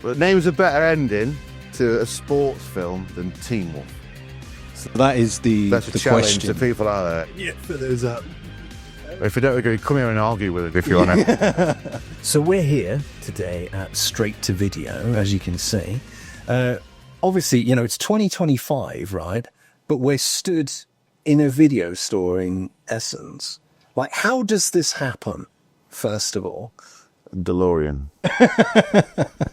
But name's a better ending to a sports film than Teen Wolf. So that is That's a challenge question. to people out there. Yeah, fill those up. If you don't agree, come here and argue with it if you want to. So we're here today at Straight to Video, as you can see. Obviously, you know, it's 2025, right? But we're stood in a video store in Essence. Like, how does this happen, first of all? DeLorean.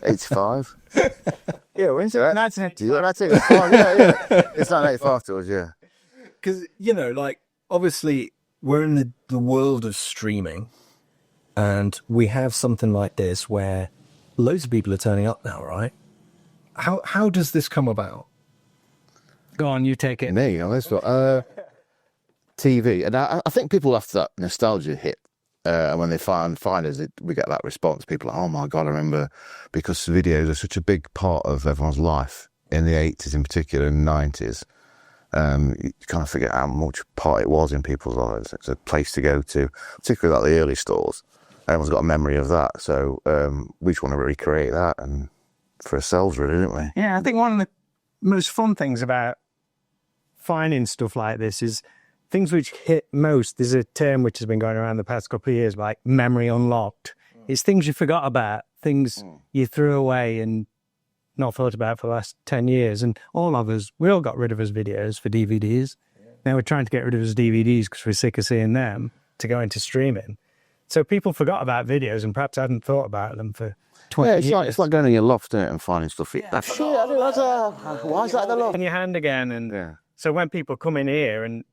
85. Yeah, when's it? 1985. Yeah. It's 1985 to us, yeah. Because, you know, like, obviously, we're in the world of streaming, and we have something like this where loads of people are turning up now, right? How does this come about? Go on, you take it. Me, on this one. TV. And I think people after that nostalgia hit, when they find us, we get that response. People are like, oh my God, I remember, because videos are such a big part of everyone's life, in the 80s in particular, and 90s. You kind of forget how much part it was in people's lives. It's a place to go to, particularly like the early stores. Everyone's got a memory of that. So we just want to recreate that and for ourselves, really, don't we? Yeah, I think one of the most fun things about finding stuff like this is things which hit most. There's a term which has been going around the past couple of years, like memory unlocked. It's things you forgot about, things you threw away and not thought about for the last 10 years. And all of us, we all got rid of his videos for DVDs. Now we're trying to get rid of his DVDs because we're sick of seeing them to go into streaming. So people forgot about videos and perhaps hadn't thought about them for 20 years. It's like going to your loft, isn't it, and finding stuff. Shit, I do that. Why is that in the loft? In your hand again. And Yeah. so when people come in here, and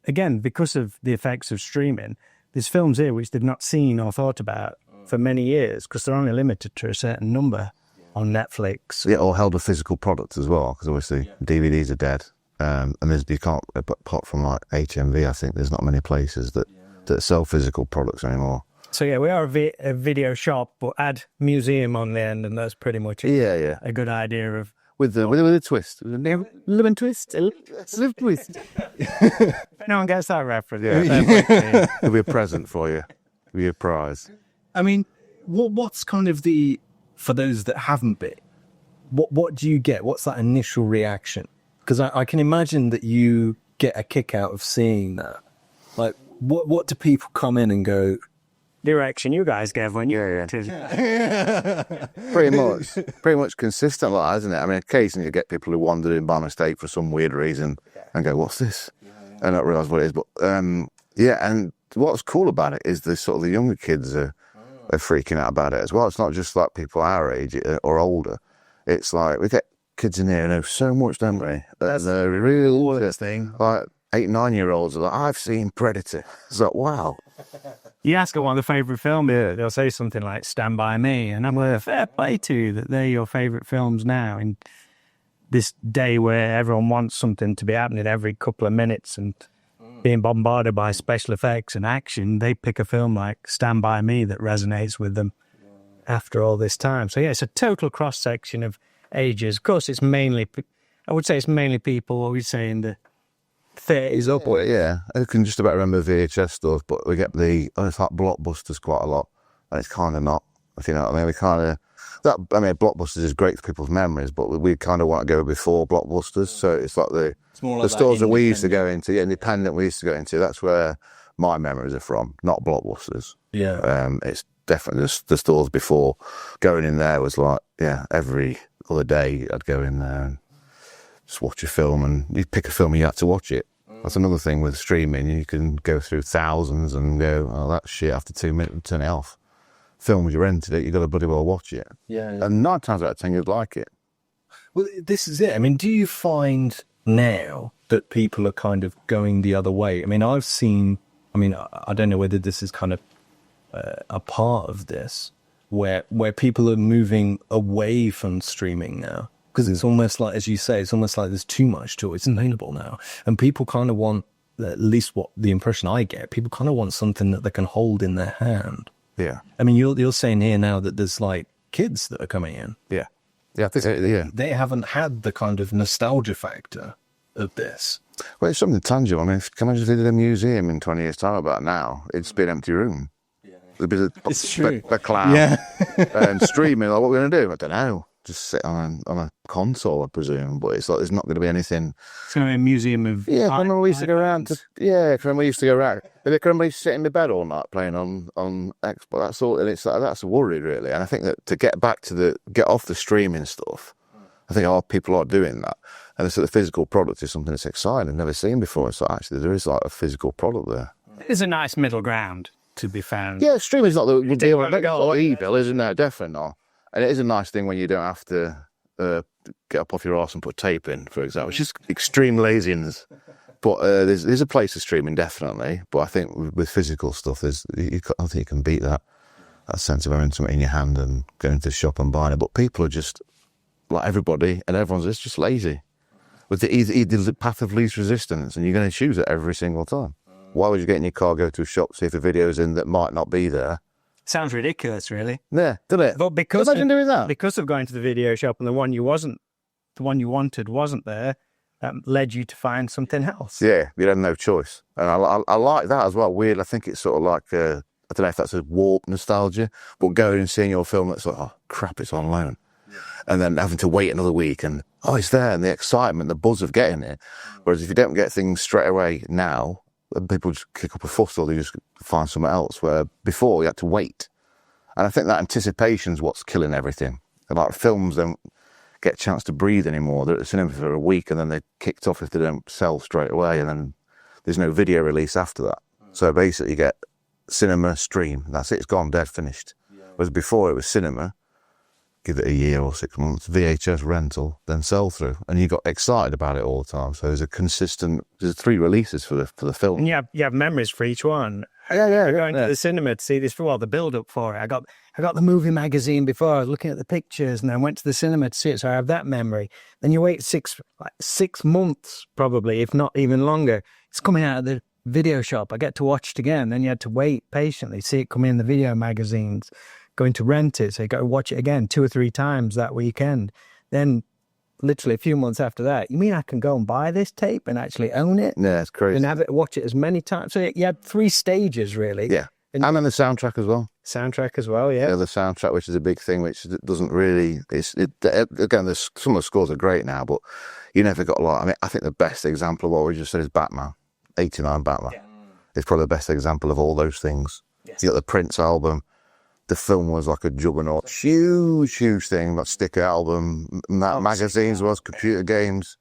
again, because of the effects of streaming, there's films here which they've not seen or thought about for many years because they're only limited to a certain number on Netflix. Yeah, or held a physical product as well, because obviously DVDs are dead. And you can't, apart from like HMV, I think there's not many places that sell physical products anymore. So yeah, we are a video shop, but add museum on the end, and that's pretty much a good idea of... With a twist. With a lemon twist. A little twist. If anyone gets that reference, It'll be a present for you. It'll be a prize. I mean, what's kind of for those that haven't been, what do you get? What's that initial reaction? Because I can imagine that you get a kick out of seeing that. Like, what do people come in and go... Direction you guys gave when you... Pretty much consistent, like, isn't it? I mean, occasionally you get people who wandered in by mistake for some weird reason and go, what's this? And not realise what it is. But, and what's cool about it is the younger kids are freaking out about it as well. It's not just like people our age or older. It's like, we get kids in here who know so much, don't we? That's a real thing. Like 8-9-year-olds are like, I've seen Predator. It's like, wow. You ask them what their favourite film is, they'll say something like Stand By Me, and I'm like, fair play to you that they're your favourite films now in this day where everyone wants something to be happening every couple of minutes and being bombarded by special effects and action. They pick a film like Stand By Me that resonates with them after all this time. So yeah, it's a total cross-section of ages. Of course, I would say it's mainly people, what we'd say, in the 30s upwards. Yeah, I can just about remember VHS stores, but we get it's like Blockbusters quite a lot, and it's kind of not, if you know what I mean. We kind of, Blockbusters is great for people's memories, but we kind of want to go before Blockbusters, so it's like the stores that we used to go into, independent we used to go into, that's where my memories are from, not Blockbusters. Yeah. It's definitely the stores before. Going in there was like, every other day I'd go in there and just watch a film, and you'd pick a film and you had to watch it. That's another thing with streaming. You can go through thousands and go, oh, that's shit, after 2 minutes, turn it off. Films you rented it, you got to bloody well watch it. Yeah. And 9 times out of 10 you'd like it. Well, this is it. I mean, do you find now that people are kind of going the other way? I mean, I don't know whether this is kind of a part of this, where people are moving away from streaming now. Because it's almost like, as you say, it's almost like there's too much to it. It's available now. And people kind of want, at least what the impression I get, people kind of want something that they can hold in their hand. Yeah. I mean, you're saying here now that there's like kids that are coming in. Yeah. Yeah, I think, yeah. They haven't had the kind of nostalgia factor of this. Well, it's something tangible. I mean, can I imagine if they did a museum in 20 years' time about now? It'd just be an empty room. It's true. The cloud. Yeah. And streaming, like, what are we going to do? I don't know. Just sit on a console, I presume. But it's like there's not going to be anything. It's going to be a museum of. Yeah, I remember we used to go around. We used to go around. But can we sit in my bed all night playing on Xbox? That's all. And it's like, that's a worry, really. And I think that to get off the streaming stuff, I think people are doing that. And so the physical product is something that's exciting I've never seen before. So actually, there is like a physical product there. There's a nice middle ground to be found. Yeah, streaming's not the deal. Not evil, isn't it? Definitely not. And it is a nice thing when you don't have to get up off your arse and put tape in, for example, which is extreme laziness. But there's a place for streaming, definitely. But I think with physical stuff, I don't think you can beat that sense of having something in your hand and going to the shop and buying it. But people are just, like everybody, and everyone's just lazy. With the path of least resistance, and you're going to choose it every single time. Why would you get in your car, go to a shop, see if the video's in that might not be there? Sounds ridiculous, really. Yeah, doesn't it? But because imagine doing that. Because of going to the video shop and the one you wanted wasn't there, that led you to find something else. Yeah, you had no choice. And I like that as well. Weird, I think it's sort of like, I don't know if that's a warped nostalgia, but going and seeing your film, it's like, oh, crap, it's on loan. Yeah. And then having to wait another week and, oh, it's there, and the excitement, the buzz of getting it. Whereas if you don't get things straight away now, people just kick up a fuss or they just find something else, where before you had to wait. And I think that anticipation's what's killing everything. And like films don't get a chance to breathe anymore. They're at the cinema for a week and then they're kicked off if they don't sell straight away, and then there's no video release after that. So basically you get cinema, stream, that's it, it's gone, dead, finished. Whereas before it was cinema, give it a year or 6 months, VHS rental, then sell through, and you got excited about it all the time. So there's 3 releases for the film. And you have memories for each one. Going to the cinema to see this for the build up for it. I got the movie magazine before. I was looking at the pictures, and then went to the cinema to see it. So I have that memory. Then you wait 6 months, probably, if not even longer. It's coming out of the video shop. I get to watch it again. Then you had to wait patiently, see it come in the video magazines. Going to rent it, so you got to watch it again 2 or 3 times that weekend. Then, literally a few months after that, you mean I can go and buy this tape and actually own it? Yeah, it's crazy. And watch it as many times. So you had 3 stages, really. Yeah, and then the soundtrack as well. Soundtrack as well, yeah. Yeah, the soundtrack, which is a big thing, which doesn't really. Again, some of the scores are great now, but you never got a lot. I mean, I think the best example of what we just said is Batman, '89 Batman. Yeah. It's probably the best example of all those things. Yes. You got the Prince album. The film was like a juggernaut, huge thing. Like sticker album, magazines was, computer games,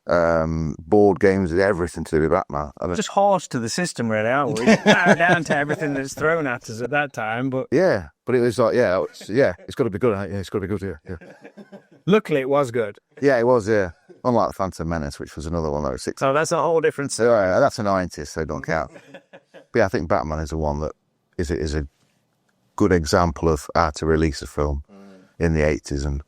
board games, everything to do with Batman. Just horse to the system, really, aren't we? Narrow down to everything that's thrown at us at that time. But yeah, but it was like, it's got to be good. Yeah, it's got to be good. Yeah. Luckily, it was good. Yeah, it was. Yeah, unlike the Phantom Menace, which was another one that was 6. So that's a whole different. So, that's a 90s, so don't count. But yeah, I think Batman is the one that is a good example of how to release a film in the 80s and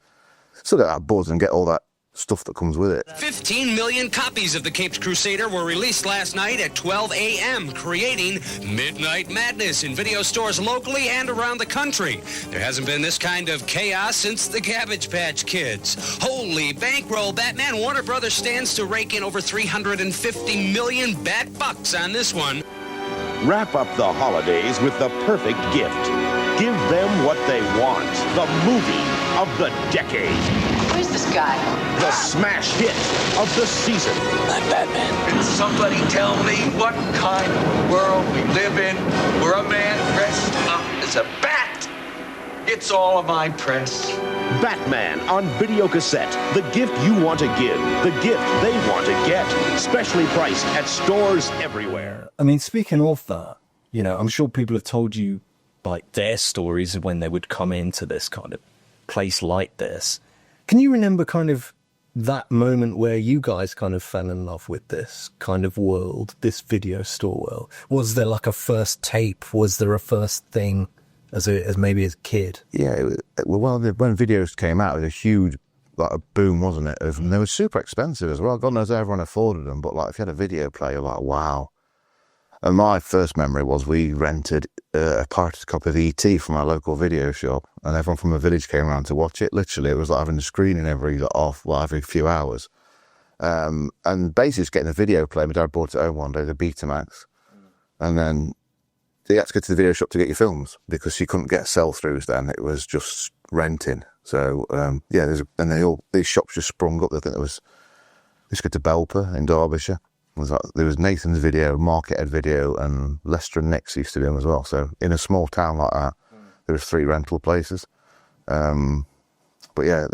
still get that buzz and get all that stuff that comes with it. 15 million copies of The Capes Crusader were released last night at 12 a.m., creating midnight madness in video stores locally and around the country. There hasn't been this kind of chaos since the Cabbage Patch Kids. Holy bankroll, Batman. Warner Brothers stands to rake in over 350 million bat bucks on this one. Wrap up the holidays with the perfect gift. Give them what they want. The movie of the decade. Who's this guy? The smash hit of the season. I'm Batman. Can somebody tell me what kind of world we live in where a man dressed up as a bat gets all of my press? Batman on video cassette. The gift you want to give. The gift they want to get. Specially priced at stores everywhere. I mean, speaking of that, I'm sure people have told you like their stories of when they would come into this kind of place like this. Can you remember kind of that moment where you guys kind of fell in love with this kind of world, this video store world? Was there like a first tape? Was there a first thing as maybe as a kid? Yeah, when videos came out, it was a huge a boom, wasn't it? And they were super expensive as well. God knows everyone afforded them, but if you had a video player, you're like, wow. And my first memory was we rented a pirated copy of E.T. from our local video shop, and everyone from the village came around to watch it. Literally, it was like having a screening every few hours. And basically just getting a video player. My dad brought it home one day, the Betamax. And then you had to go to the video shop to get your films because you couldn't get sell-throughs then. It was just renting. So, these shops just sprung up. I think there was, let's go to Belper in Derbyshire. There was Nathan's Video, Markethead Video, and Leicester and Nick's used to be them as well. So in a small town like that, there was 3 rental places. But yeah,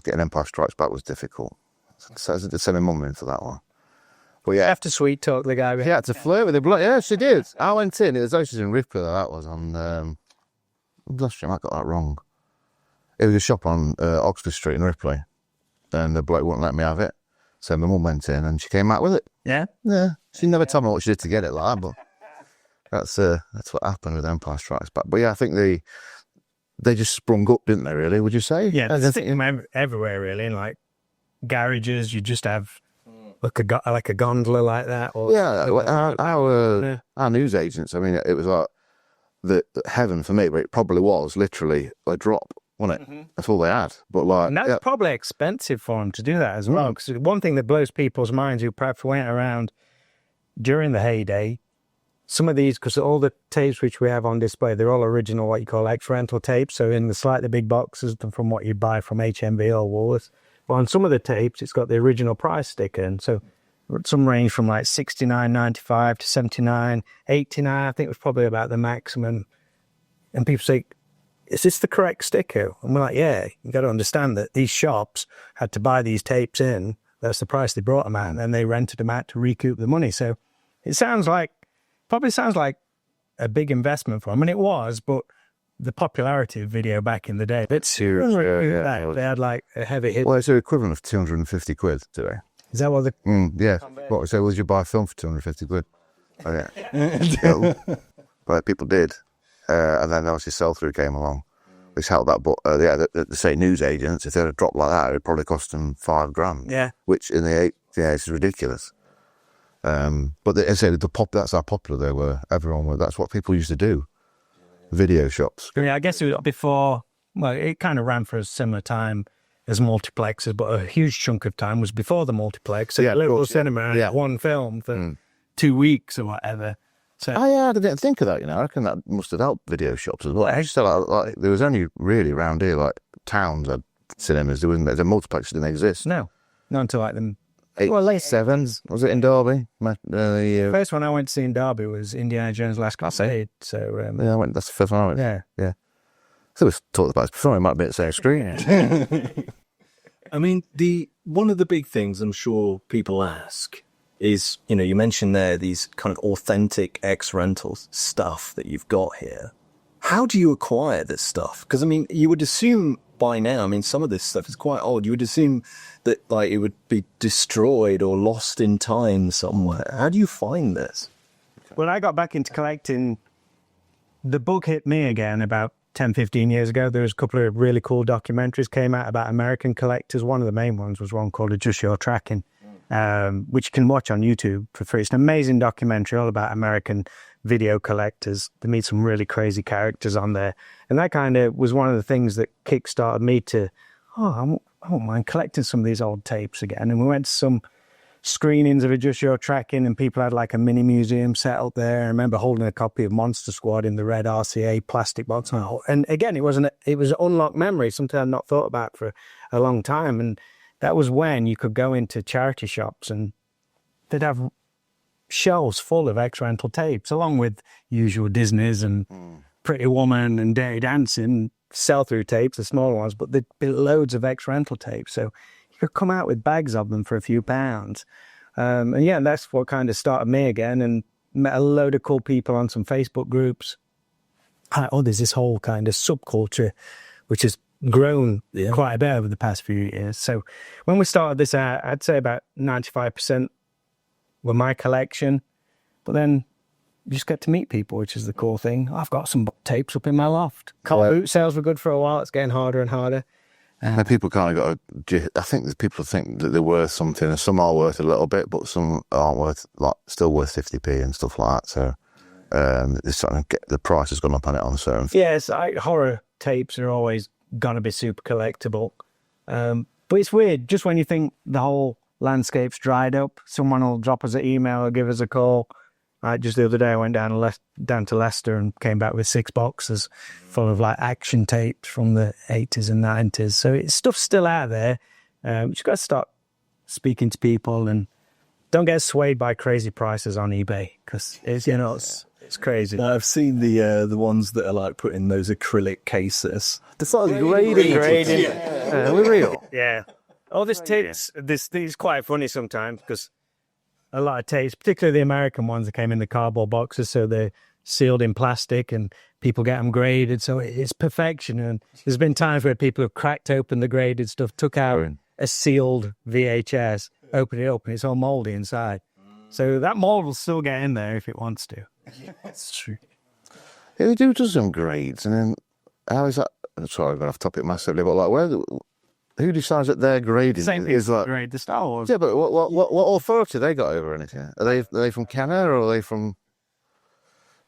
getting Empire Strikes Back was difficult. So I had to send my mum in for that one. But yeah, You have to sweet talk the guy. she had to flirt with the bloke. Yeah, she did. I went in. It was Oceans in Ripley. That was on. Bless you, I got that wrong. It was a shop on Oxford Street in Ripley, and the bloke wouldn't let me have it. So my mum went in, and she came out with it. Yeah? Yeah, she never told me what she did to get it, like, but that's what happened with Empire Strikes Back. But yeah, I think they just sprung up, didn't they? Really? Would you say? Yeah, I think them everywhere really. In like garages, you just have like a gondola like that. Or our news agents. I mean, it was like the heaven for me, but it probably was literally a drop, wasn't it? Mm-hmm. That's all they had. But like, and that's probably expensive for them to do that as well. Because one thing that blows people's minds who perhaps went around during the heyday, some of these, because all the tapes which we have on display, they're all original, what you call ex-rental tapes. So in the slightly big boxes from what you buy from HMV or Woolworths. But on some of the tapes, it's got the original price sticker. And so some range from like $69.95 to $79, $89, I think was probably about the maximum. And people say, is this the correct sticker? And we're like, yeah, you got to understand that these shops had to buy these tapes in. That's the price they brought them at. And then they rented them out to recoup the money. So it probably sounds like a big investment for them. And it was, but the popularity of video back in the day, it's serious. Yeah. They had like a heavy hit. Well, it's the equivalent of 250 quid today. Is that what the... yeah. What, so would you buy a film for 250 quid? Oh, yeah. But people did. And then obviously sell-through came along, which helped that. But the say news agents, if they had a drop like that, it would probably cost them $5,000. Yeah. Which in the 80s is ridiculous. But as I say, that's how popular they were. That's what people used to do. Video shops. I mean, I guess it was before, well, it kind of ran for a similar time as multiplexes, but a huge chunk of time was before the multiplex. So little cinema, one film for 2 weeks or whatever. So I didn't think of that, I reckon that must have helped video shops as well. I used to like there was only really around here, like towns had cinemas. There wasn't, the multiplex didn't exist. No, not until like them. Late 7s. Was it in Derby? First one I went to see in Derby was Indiana Jones Last Crusade. So that's the first one I went. Yeah. So we've talked about this before. It might be at the same screen. I mean, one of the big things I'm sure people ask is, you mentioned there these kind of authentic ex-rentals stuff that you've got here. How do you acquire this stuff? Because, I mean, you would assume by now, I mean, some of this stuff is quite old. You would assume that, like, it would be destroyed or lost in time somewhere. How do you find this? When I got back into collecting, the bug hit me again about 10, 15 years ago. There was a couple of really cool documentaries came out about American collectors. One of the main ones was one called Adjust Your Tracking, which you can watch on YouTube for free. It's an amazing documentary all about American video collectors. They meet some really crazy characters on there. And that kind of was one of the things that kickstarted me to, I won't mind collecting some of these old tapes again. And we went to some screenings of Adjust Your Tracking, and people had like a mini museum set up there. I remember holding a copy of Monster Squad in the red RCA plastic box. And again, it was an unlocked memory, something I'd not thought about for a long time. And that was when you could go into charity shops and they'd have shelves full of ex-rental tapes, along with usual Disney's and Pretty Woman and Dirty Dancing sell-through tapes, the smaller ones, but there'd be loads of ex-rental tapes. So you could come out with bags of them for a few pounds. And that's what kind of started me again, and met a load of cool people on some Facebook groups. There's this whole kind of subculture, which has grown quite a bit over the past few years. So when we started this out, I'd say about 95% were my collection, but then you just get to meet people, which is the cool thing. I've got some tapes up in my loft. Boot sales were good for a while. It's getting harder and harder. People kind of I think that people think that they're worth something, and some are worth a little bit, but some aren't worth, still worth 50p and stuff like that. So the price has gone up on it on certain. Yes, horror tapes are always gonna be super collectible. But it's weird, just when you think the whole landscape's dried up, someone will drop us an email or give us a call. Just the other day, I went down to Leicester and came back with 6 boxes full of like action tapes from the 80s and 90s. So stuff's still out there. You just got to start speaking to people and don't get swayed by crazy prices on eBay because it's crazy. I've seen the ones that are like put in those acrylic cases. It's like graded. We're real. Yeah. Oh, this is quite funny sometimes because a lot of tapes, particularly the American ones that came in the cardboard boxes, so they're sealed in plastic and people get them graded. So it's perfection. And there's been times where people have cracked open the graded stuff, took out a sealed VHS, opened it up, and it's all moldy inside. So that mold will still get in there if it wants to. That's true. Yeah, we do some grades, and then how is that? Sorry, I'm going off topic massively, but like, who decides that they're graded? Same is people like grade the Star Wars. Yeah, but what authority they got over anything? Are they from Canada or are they from?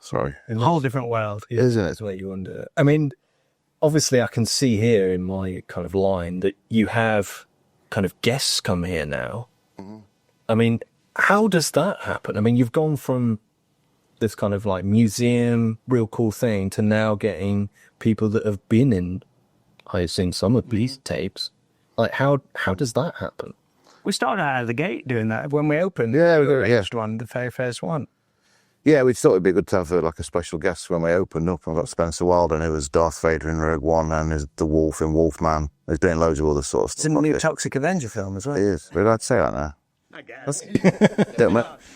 Sorry, A whole different world. isn't it? That's what you wonder. I mean, obviously, I can see here in my kind of line that you have kind of guests come here now. Mm-hmm. I mean, how does that happen? I mean, you've gone from this kind of like museum, real cool thing to now getting people that have been in, I assume, some of these tapes. Like, how does that happen? We started out of the gate doing that when we opened. Yeah, we the did, yeah. first one, the very first one. Yeah, we thought it'd be good to have like a special guest when we opened up. I've got Spencer Wilder, who was Darth Vader in Rogue One, and is the Wolf in Wolfman. He's doing loads of other sort of It's stuff. a new Toxic Avenger film as well. He is. But I'd say that now. I guess.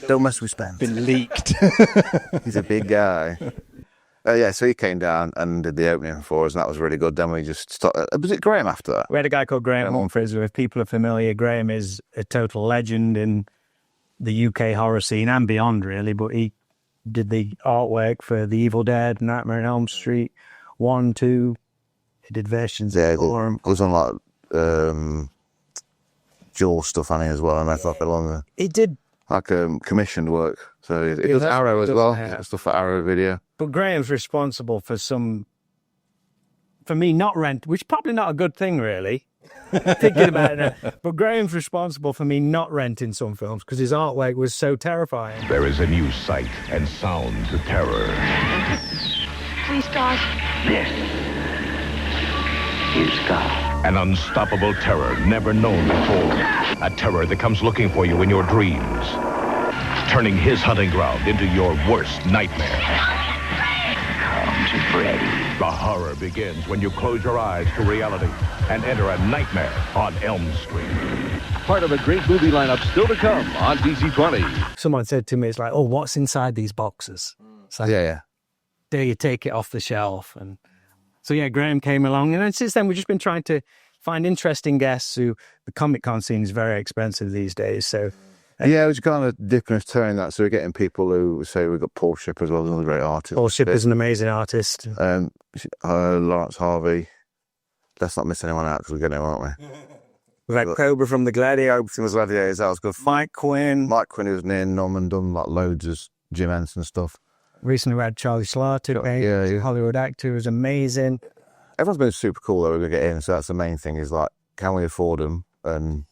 Don't mess with Spence. Been leaked. He's a big guy. Yeah, so he came down and did the opening for us, and that was really good. Then we just started. Was it Graham after that? We had a guy called Graham Humphries, who, if people are familiar, Graham is a total legend in the UK horror scene and beyond, really. But he did the artwork for The Evil Dead, Nightmare on Elm Street, 1, 2. He did versions Yeah, of all of them. it was on like Jaw stuff on it as well, and I thought along there. He did, Like commissioned work. So it does Arrow as well. Stuff for Arrow Video. but Graham's responsible for me not rent, which is probably not a good thing, really. Thinking about it now. But Graham's responsible for me not renting some films because his artwork was so terrifying. There is a new sight and sound to terror. Please, God. This is God. An unstoppable terror never known before. A terror that comes looking for you in your dreams, turning his hunting ground into your worst nightmare. Comes Freddy. The horror begins when you close your eyes to reality and enter a nightmare on Elm Street. Part of a great movie lineup still to come on DC20. Someone said to me, it's like, oh, what's inside these boxes? It's like, Yeah. do you take it off the shelf? And so, yeah, Graham came along. And then since then, we've just been trying to find interesting guests who the Comic-Con scene is very expensive these days. So, Yeah, we're kind of dipping a toe in that. So we're getting people who say we've got Paul Shipper as well, another great artist. Paul Shipper's an amazing artist. Lawrence Harvey. Let's not miss anyone out because we're getting him, aren't we? We've had Cobra from the Gladiator. Everything was Gladiators, that was good. Mike Quinn. Mike Quinn, who was near Norman, done like loads of Jim Henson stuff. Recently, we had Charlie Slaughter, Yeah. Hollywood actor, who was amazing. Everyone's been super cool that we're going to get in. So that's the main thing is like, can we afford them? And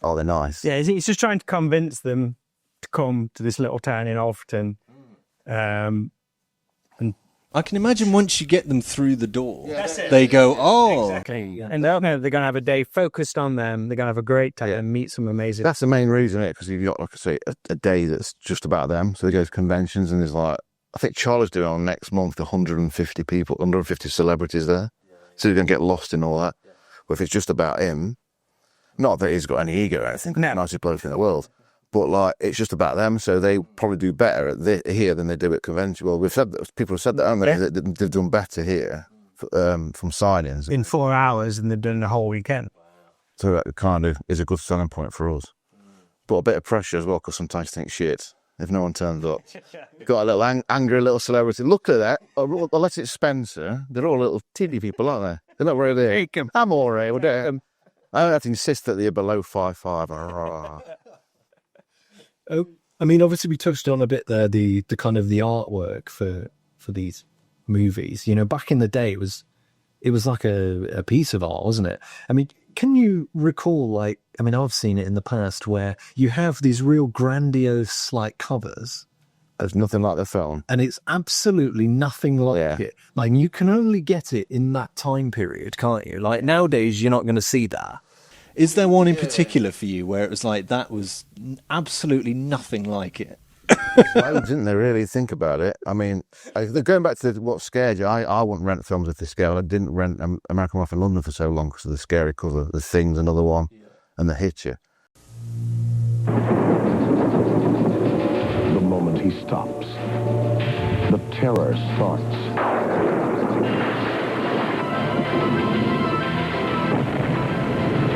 are they nice? Yeah, he's just trying to convince them to come to this little town in Alfreton. I can imagine once you get them through the door, they go, oh. Exactly. And they're going to have a day focused on them. They're going to have a great time and meet some amazing... That's the main reason, isn't it? Because you've got, like I say, a day that's just about them. So they go to conventions and there's like, I think Charlie's doing on next month 150 people, 150 celebrities there. So you're going to get lost in all that. But if it's just about him, not that he's got any ego or anything, No. nicest bloke in the world, but like it's just about them. So they probably do better here than they do at convention. Well, we've said that, people have said that, haven't they? Yeah. They've done better here from signings. In 4 hours, and they've done the whole weekend. So that kind of is a good selling point for us. But a bit of pressure as well, because sometimes you think, shit, if no one turns up. Got a little angry little celebrity. Look at that. Unless it's Spencer, they're all little teeny people, aren't they? They're not really... I'm all right with it. I don't have to insist that they're below 5'5". Oh, I mean, obviously we touched on a bit there, the kind of the artwork for these movies. You know, back in the day, it was like a piece of art, wasn't it? I mean, can you recall, like, I mean, I've seen it in the past where you have these real grandiose, like, covers, There's nothing like the film. And it's absolutely nothing like it. Like, you can only get it in that time period, can't you? Like, nowadays, you're not going to see that. Is there one in particular for you where it was like, that was absolutely nothing like it? Loads, didn't they, really think about it? I mean, going back to what scared you, I wouldn't rent films if they scared. I didn't rent American Life in London for so long because of the scary cover. The Thing's another one, and The hit you. The moment he stops, the terror starts.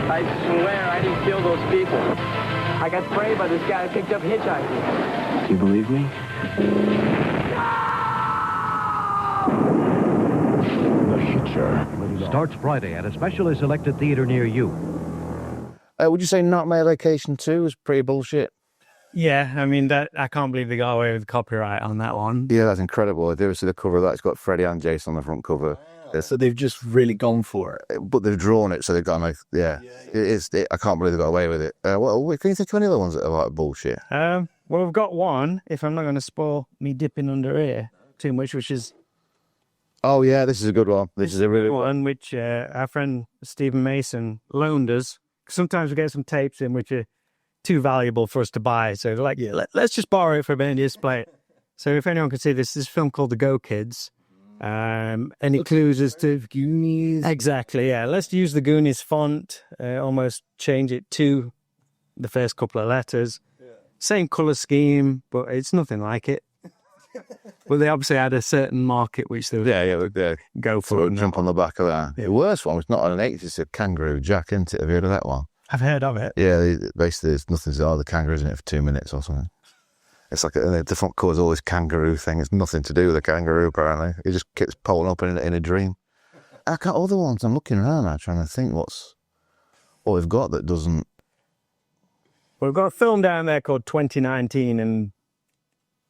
I swear I didn't kill those people. I got sprayed by this guy who picked up hitchhiking. You believe me? The Hitcher starts Friday at a specially selected theater near you. Would you say Nightmare Location 2 was pretty bullshit? Yeah, I mean, that I can't believe they got away with copyright on that one. Yeah, that's incredible. I do see the cover of that. It's got Freddy and Jason on the front cover. So they've just really gone for it. But they've drawn it, so they've got like, I can't believe they got away with it. Can you think of any other ones that are like bullshit? Well, we've got one, if I'm not going to spoil me dipping under here too much, which is... Oh, yeah, this is a good one. This is a really... one which our friend Stephen Mason loaned us. Sometimes we get some tapes in which are too valuable for us to buy. So they're like, let's just borrow it for a minute and display it. So if anyone can see this film called The Go Kids. And it clues us to Goonies. Exactly, yeah. Let's use the Goonies font, almost change it to the first couple of letters. Yeah. Same colour scheme, but it's nothing like it. But they obviously had a certain market which they would go for. Jump on the back of that. The worst one was not an 80s, it's a Kangaroo Jack, isn't it? Have you heard of that one? I've heard of it. Yeah, basically there's nothing to do. The kangaroo's in it for 2 minutes or something. It's like the front cover's all this kangaroo thing. It's nothing to do with the kangaroo, apparently. It just keeps pulling up in a dream. I can't, other ones, I'm looking around now trying to think what we've got that doesn't... We've got a film down there called 2019, and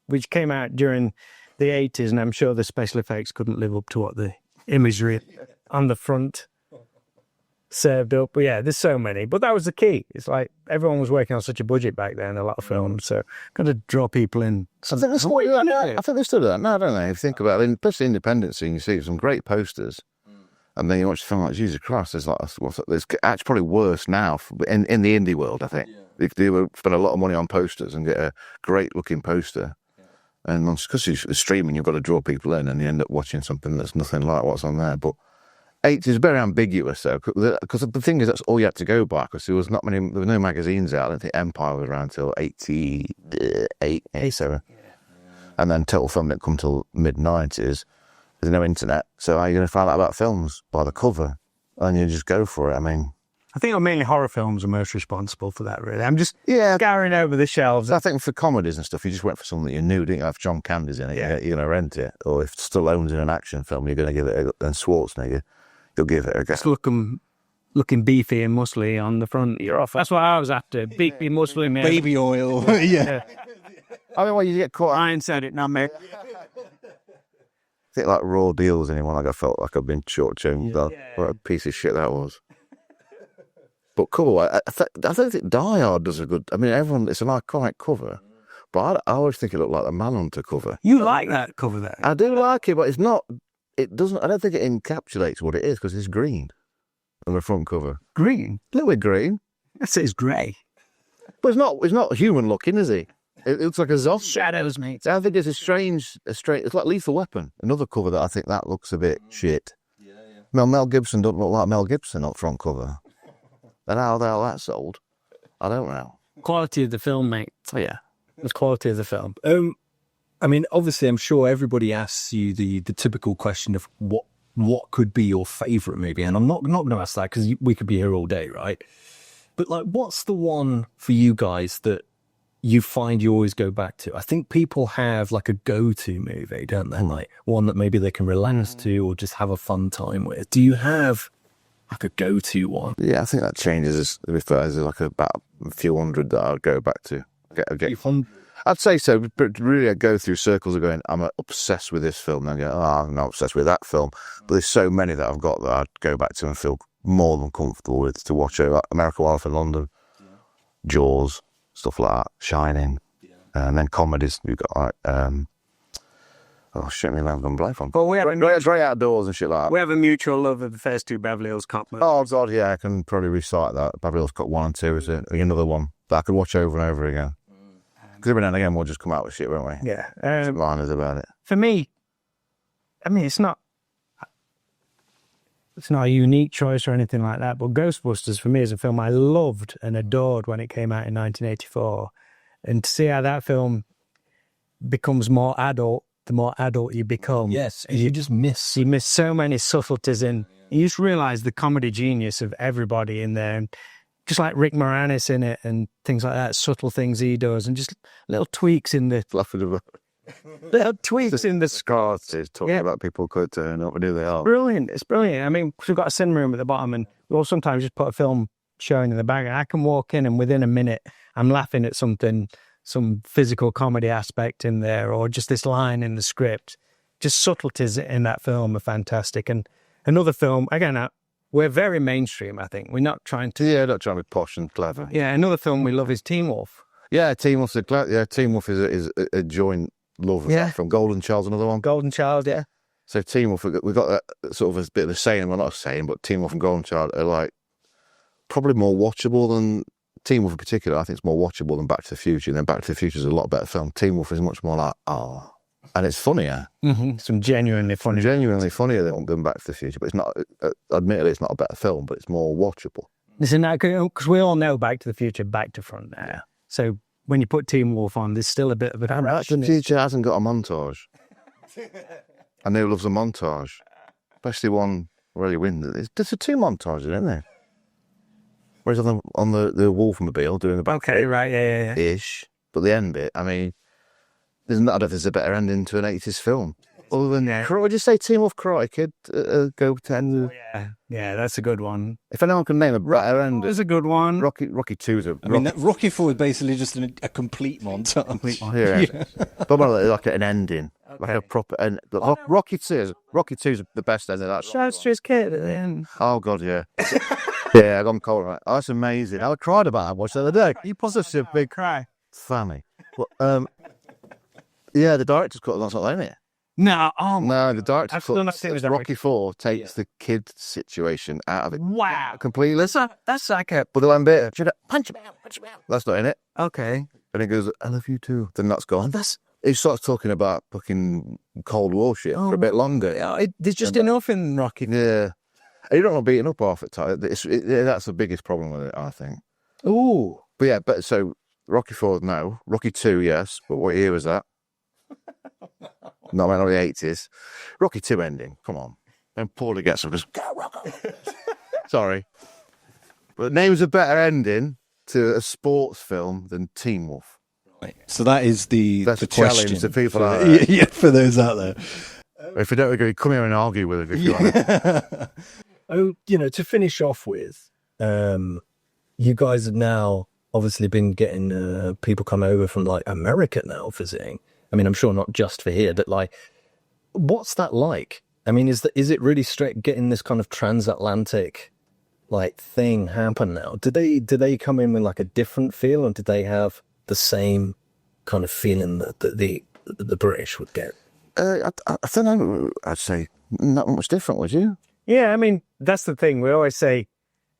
which came out during the 80s, and I'm sure the special effects couldn't live up to what the imagery on the front served up. But yeah, there's so many. But that was the key. It's like everyone was working on such a budget back then, a lot of films, so got to draw people in. I think they still do that now, don't they? If you think about it, especially independent scene, you see some great posters, and then you watch the film like, Jesus Christ, there's actually probably worse now in the indie world, I think. Yeah. They would spend a lot of money on posters and get a great looking poster. Yeah. And because you're streaming, you've got to draw people in, and you end up watching something that's nothing like what's on there. But 80s is very ambiguous, though, because the thing is, that's all you had to go by, because there were no magazines out. I don't think Empire was around till 88, 87. Yeah. And then Total Film didn't come till mid-90s. There's no internet, so how are you going to find out about films? By the cover. And you just go for it. I mean... I think mainly horror films are most responsible for that, really. I'm just scouring over the shelves. I think for comedies and stuff, you just went for something that you knew, didn't you? If John Candy's in it, you're going to rent it. Or if Stallone's in an action film, you're going to give it and Schwarzenegger, you'll give it a go. It's looking beefy and muscly on the front. You're off. That's what I was after. Beefy, muscly, man. Baby oil. yeah. I mean, you get caught... Ryan said it, not me. I think like Raw Deals, anyone, like I felt like I've been shortchanged. What a piece of shit that was. But cover, I don't think Die Hard does a good... I mean, it's an iconic cover, but I always think it looked like the Manhunter cover. You like that cover, though? I do like it, but it's not... It doesn't... I don't think it encapsulates what it is, because it's green on the front cover. Green? A little bit green. I say it's grey. But it's not human looking, is he? It looks like a zombie. Shadows, mate. So I think it's a strange... It's like Lethal Weapon, another cover that I think that looks a bit shit. Yeah. Mel Gibson doesn't look like Mel Gibson on front cover. And how the hell that sold, I don't know. Quality of the film, mate. Oh, yeah. The quality of the film. I mean, obviously, I'm sure everybody asks you the typical question of what could be your favourite movie, and I'm not going to ask that because we could be here all day, right? But like, what's the one for you guys that you find you always go back to? I think people have like a go-to movie, don't they? Like one that maybe they can relax to or just have a fun time with. Do you have like a go-to one? Yeah, I think that changes. There's like about a few hundred that I'd go back to. I'd say so, but really I go through circles of going, I'm obsessed with this film, and then go, I'm not obsessed with that film. But there's so many that I've got that I'd go back to and feel more than comfortable with to watch. Like American Life in London, Jaws, stuff like that, Shining. And then comedies, we've got like, oh shit, me alarm's gone blank from. But we have Great Outdoors and shit like that. we have a mutual love of the first two Beverly Hills Cop movies. Oh god, yeah, I can probably recite that. Beverly Hills Cop 1 and 2 is another one that I could watch over and over again. Because every now and again we'll just come out with shit, won't we? Yeah. Liners about it. For me, I mean, it's not a unique choice or anything like that, but Ghostbusters for me is a film I loved and adored when it came out in 1984. And to see how that film becomes more adult, the more adult you become. Yes, you just miss. You miss so many subtleties in. You just realise the comedy genius of everybody in there. And just like Rick Moranis in it and things like that, subtle things he does and just little tweaks in the... Little tweaks in the... Scars is talking about people could turn up and who they are. Brilliant. It's brilliant. I mean, we've got a cinema room at the bottom and we'll sometimes just put a film showing in the back and I can walk in and within a minute I'm laughing at something, some physical comedy aspect in there or just this line in the script. Just subtleties in that film are fantastic. And another film, again, we're very mainstream, I think. We're not trying to... Yeah, not trying to be posh and clever. Yeah, another film we love is Teen Wolf. Yeah, Teen Wolf is a joint love. Yeah. From Golden Child's another one. Golden Child, yeah. So Teen Wolf, we've got that sort of a bit of a saying, well not a saying, but Teen Wolf and Golden Child are like probably more watchable than Teen Wolf in particular. I think it's more watchable than Back to the Future. And then Back to the Future is a lot better film. Teen Wolf is much more like, and it's funnier. Mm-hmm. Some genuinely funny. Genuinely funnier than Back to the Future. But it's not, admittedly, it's not a better film, but it's more watchable. Listen, because we all know Back to the Future, back to front now. So when you put Teen Wolf on, there's still a bit of a... Back to the Future hasn't got a montage. I know loves a montage. Especially one where he wins. There's two montages, isn't there? Whereas on the Wolfmobile doing the back Okay, right, yeah. ish. But the end bit, I mean, I don't know if there's a better ending to an 80s film. Other than, would you say Teen Wolf Karate Kid go to end? Yeah, that's a good one. If anyone can name a better end, There's a good one. Rocky 2's a... I mean, Rocky 4 is basically just a complete montage. Yeah. But more like an ending. Like a proper end. Rocky 2's the best ending. Shouts to his kid at the end. Oh, God, yeah. Yeah, I'm cold, right? Oh, that's amazing. I cried about it. Watched the other day. You positive big cry. Funny. Well, yeah, the director's cut. That's not in it. No, the director's cut. Rocky 4 takes the kid situation out of it. Wow. Completely. That's like a... But the one bit, punch him out. That's not in it. Okay. And he goes, I love you too. Then that's gone. He starts talking about fucking Cold War shit for a bit longer. Yeah, there's just enough in Rocky. Yeah. You don't want to beat up half the time. That's the biggest problem with it, I think. Ooh. But so Rocky 4, no. Rocky 2, yes. But what year was that? Not the 80s. Rocky 2 ending. Come on. Then Paulie gets up and goes, go, Rocco. Sorry. But name's a better ending to a sports film than Teen Wolf. Right. So that's the challenge question to people out there. Yeah, for those out there. If you don't agree, come here and argue with it if you want. Oh, to finish off with, you guys have now obviously been getting people come over from like America now visiting. I mean, I'm sure not just for here, but like, what's that like? I mean, is it really straight getting this kind of transatlantic like thing happen now? Did they come in with like a different feel, or did they have the same kind of feeling that the British would get? I don't know. I'd say not much different, would you? Yeah, I mean, that's the thing. We always say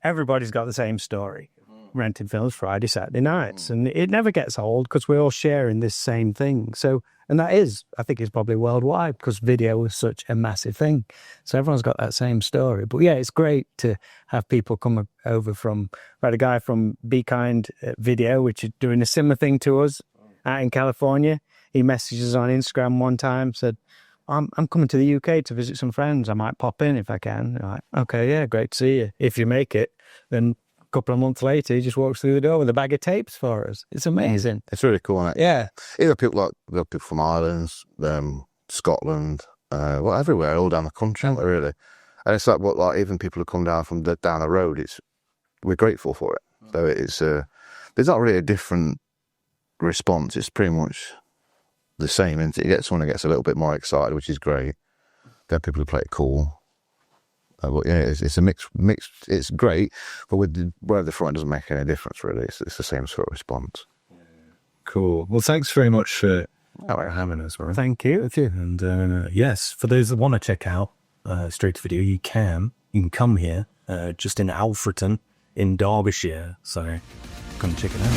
everybody's got the same story. Renting films Friday, Saturday nights. And it never gets old because we're all sharing this same thing. So, and that is, I think it's probably worldwide because video was such a massive thing. So everyone's got that same story. But yeah, it's great to have people come over from, we had a guy from Be Kind Video, which is doing a similar thing to us out in California. He messages on Instagram one time, said, I'm coming to the UK to visit some friends. I might pop in if I can. Like, okay, yeah, great to see you. If you make it, then a couple of months later, he just walks through the door with a bag of tapes for us. It's amazing. It's really cool, isn't it? Yeah. Either people from Ireland, Scotland, everywhere, all down the country, really. And it's like even people who come down from down the road, we're grateful for it. So it's there's not really a different response. It's pretty much the same, and you get someone who gets a little bit more excited, which is great. Then people who play it cool. But yeah, it's a mix. It's great, but where the front doesn't make any difference really. It's the same sort of response. Cool. Well, thanks very much for having us, Warren. Thank you. And yes, for those that want to check out straight to video, you can come here, just in Alfreton in Derbyshire. So come check it out.